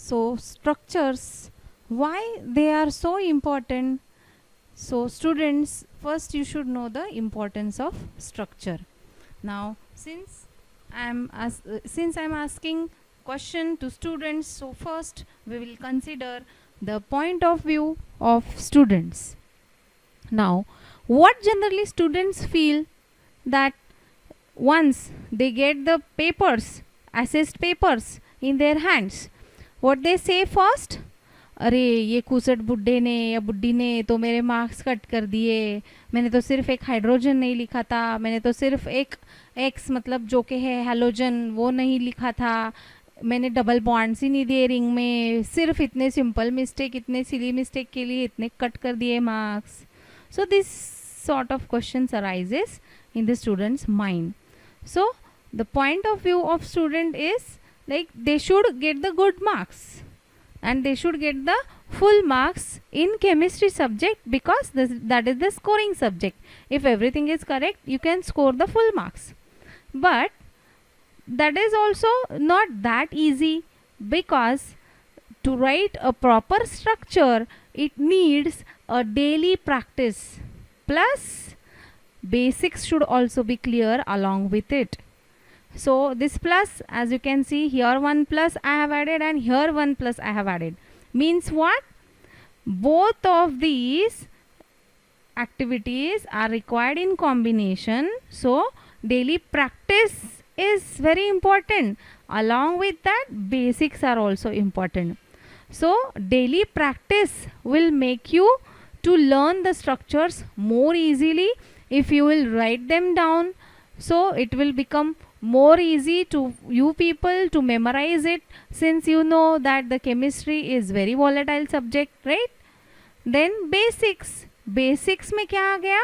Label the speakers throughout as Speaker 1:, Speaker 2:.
Speaker 1: So structures, why they are so important? So students, first you should know the importance of structure. Now since I'm asking question to students, so first we will consider the point of view of students. Now what generally students feel that once they get the papers, assessed papers in their hands, what they say first, अरे ये कुसट बुड्ढे ने या बुड्ढी ने तो मेरे marks cut कर दिए, मैंने तो सिर्फ एक हाइड्रोजन नहीं लिखा था, मैंने तो सिर्फ एक एक्स मतलब जो के है हैलोजन वो नहीं लिखा था, मैंने डबल बॉन्ड्स ही नहीं दिए रिंग में, सिर्फ इतने सिंपल मिस्टेक, इतने सिली मिस्टेक के लिए इतने कट कर दिए marks. So this sort of questions arises in the student's mind. So the point of view of student is like they should get the good marks and they should get the full marks in chemistry subject because that is the scoring subject. If everything is correct, you can score the full marks. But that is also not that easy because to write a proper structure, it needs a daily practice. Plus basics should also be clear along with it. So this plus, as you can see here, one plus I have added and here one plus I have added, means what? Both of these activities are required in combination. So daily practice is very important. Along with that, basics are also important. So daily practice will make you to learn the structures more easily if you will write them down. So it will become more easy to you people to memorize it, since you know that the chemistry is very volatile subject, right? Then basics. Basics में क्या आ गया?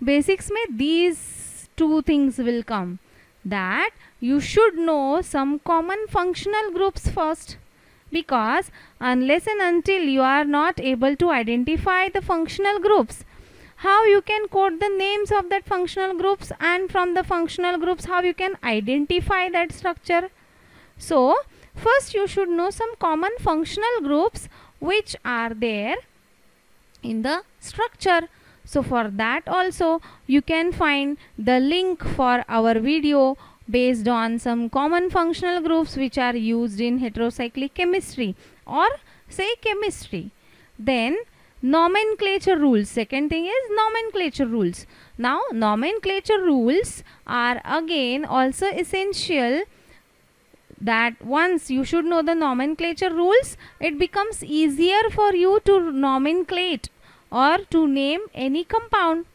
Speaker 1: Basics में these two things will come. That you should know some common functional groups first. Because unless and until you are not able to identify the functional groups, how you can quote the names of that functional groups, and from the functional groups how you can identify that structure? So first you should know some common functional groups which are there in the structure. So for that also you can find the link for our video based on some common functional groups which are used in heterocyclic chemistry or say chemistry. Then nomenclature rules. Second thing is nomenclature rules. Now nomenclature rules are again also essential, that once you should know the nomenclature rules, it becomes easier for you to nomenclate or to name any compound.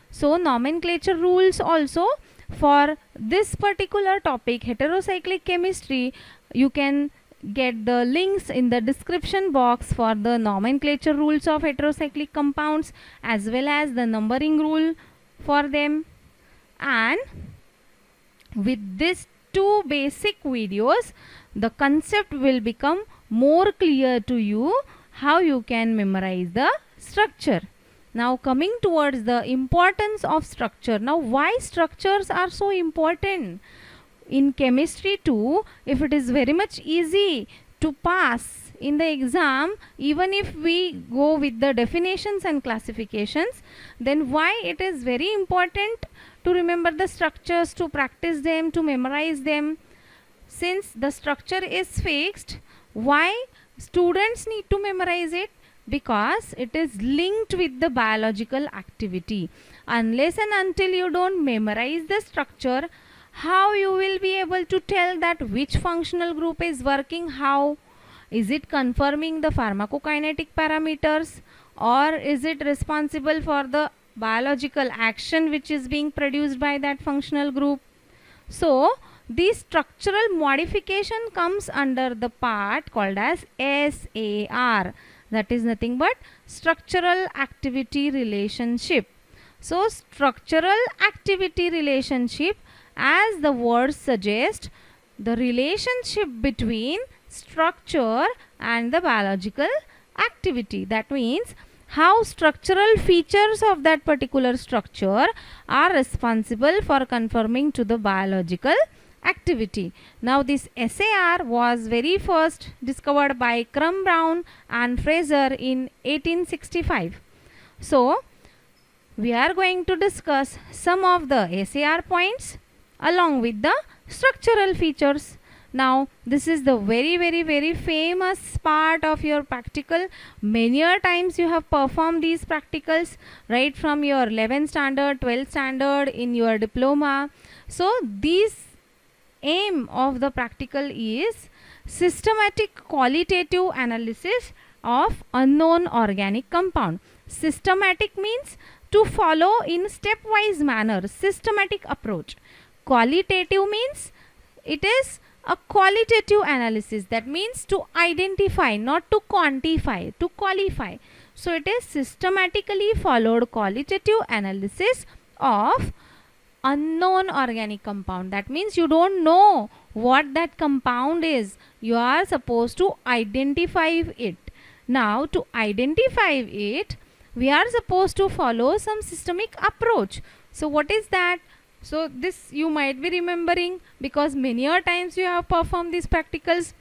Speaker 1: So nomenclature rules also for this particular topic, heterocyclic chemistry, you can get the links in the description box for the nomenclature rules of heterocyclic compounds as well as the numbering rule for them. And with these two basic videos, the concept will become more clear to you how you can memorize the structure. Now coming towards the importance of structure. Now why structures are so important? In chemistry too, if it is very much easy to pass in the exam, even if we go with the definitions and classifications, then why it is very important to remember the structures, to practice them, to memorize them? Since the structure is fixed, why students need to memorize it? Because it is linked with the biological activity. Unless and until you don't memorize the structure, how you will be able to tell that which functional group is working how? Is it confirming the pharmacokinetic parameters, or is it responsible for the biological action which is being produced by that functional group? So this structural modification comes under the part called as SAR. That is nothing but structural activity relationship. So structural activity relationship, as the word suggests, the relationship between structure and the biological activity. That means how structural features of that particular structure are responsible for conforming to the biological activity. Now this SAR was very first discovered by Crum Brown and Fraser in 1865. So we are going to discuss some of the SAR points along with the structural features. Now this is the very famous part of your practical. Many times you have performed these practicals right from your 11th standard, 12th standard in your diploma. So this aim of the practical is systematic qualitative analysis of unknown organic compound. Systematic means to follow in stepwise manner, systematic approach. Qualitative means it is a qualitative analysis, that means to identify, not to quantify, to qualify. So it is systematically followed qualitative analysis of unknown organic compound. That means you don't know what that compound is. You are supposed to identify it. Now to identify it, we are supposed to follow some systemic approach. So what is that? So this you might be remembering because many a times you have performed these practicals.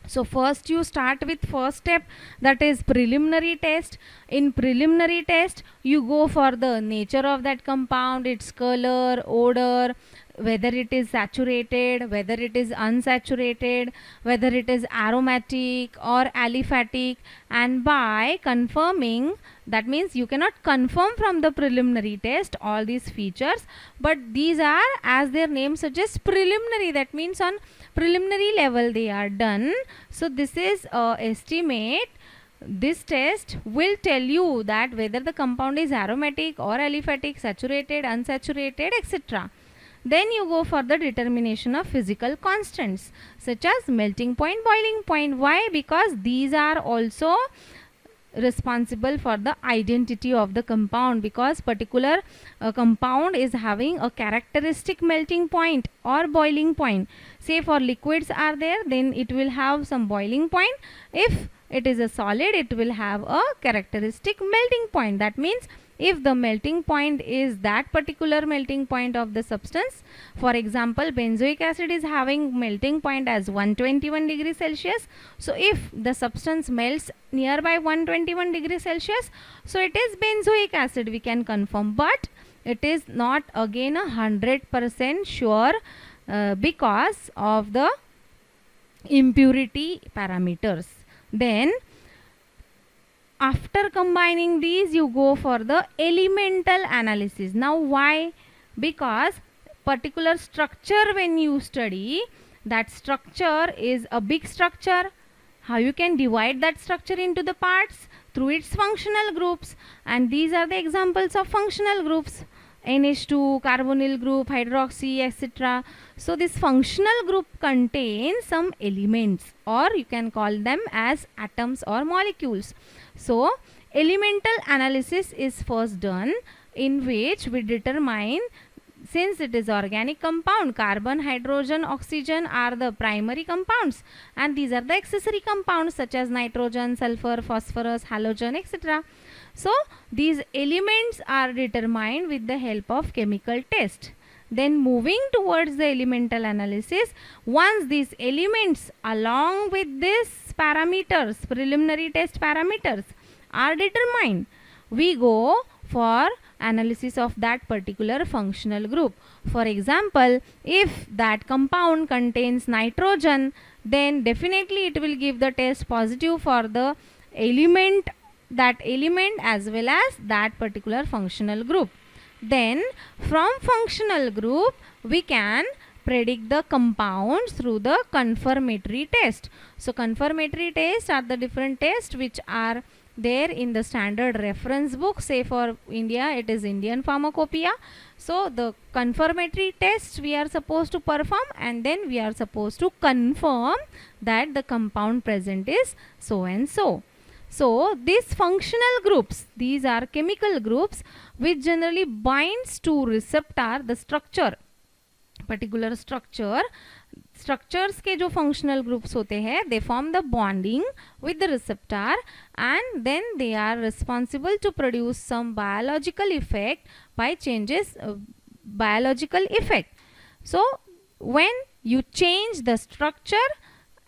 Speaker 1: So first you start with first step, that is preliminary test. In preliminary test you go for the nature of that compound, its color, odor, whether it is saturated, whether it is unsaturated, whether it is aromatic or aliphatic, and by confirming, that means you cannot confirm from the preliminary test all these features, but these are, as their name suggests, preliminary. That means on preliminary level they are done. So this is estimate. This test will tell you that whether the compound is aromatic or aliphatic, saturated, unsaturated, etc. Then you go for the determination of physical constants such as melting point, boiling point. Why? Because these are also responsible for the identity of the compound, because particular compound is having a characteristic melting point or boiling point. Say for liquids are there, then it will have some boiling point. If it is a solid, it will have a characteristic melting point. That means if the melting point is that particular melting point of the substance, for example benzoic acid is having melting point as 121 degrees Celsius. So if the substance melts nearby 121 degrees Celsius, so it is benzoic acid, we can confirm, but it is not again 100% sure because of the impurity parameters. Then after combining these, you go for the elemental analysis. Now why? Because particular structure, when you study, that structure is a big structure. How you can divide that structure into the parts? Through its functional groups, and these are the examples of functional groups: NH2, carbonyl group, hydroxy, etc. So this functional group contains some elements, or you can call them as atoms or molecules. So elemental analysis is first done, in which we determine, since it is organic compound, carbon, hydrogen, oxygen are the primary compounds, and these are the accessory compounds such as nitrogen, sulfur, phosphorus, halogen, etc. So these elements are determined with the help of chemical test. Then moving towards the elemental analysis, once these elements along with these parameters, preliminary test parameters, are determined, we go for analysis of that particular functional group. For example, if that compound contains nitrogen, then definitely it will give the test positive for the element, that element as well as that particular functional group. Then from functional group we can predict the compounds through the confirmatory test. So confirmatory tests are the different tests which are there in the standard reference book. Say for India, it is Indian Pharmacopoeia. So the confirmatory tests we are supposed to perform, and then we are supposed to confirm that the compound present is so and so. So these functional groups, these are chemical groups which generally binds to receptor, the structure, particular structure. Structures के जो functional groups होते हैं, they form the bonding with the receptor, and then they are responsible to produce some biological effect by changes, biological effect. So when you change the structure,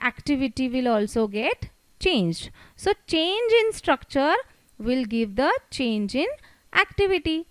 Speaker 1: activity will also get changed. So change in structure will give the change in activity.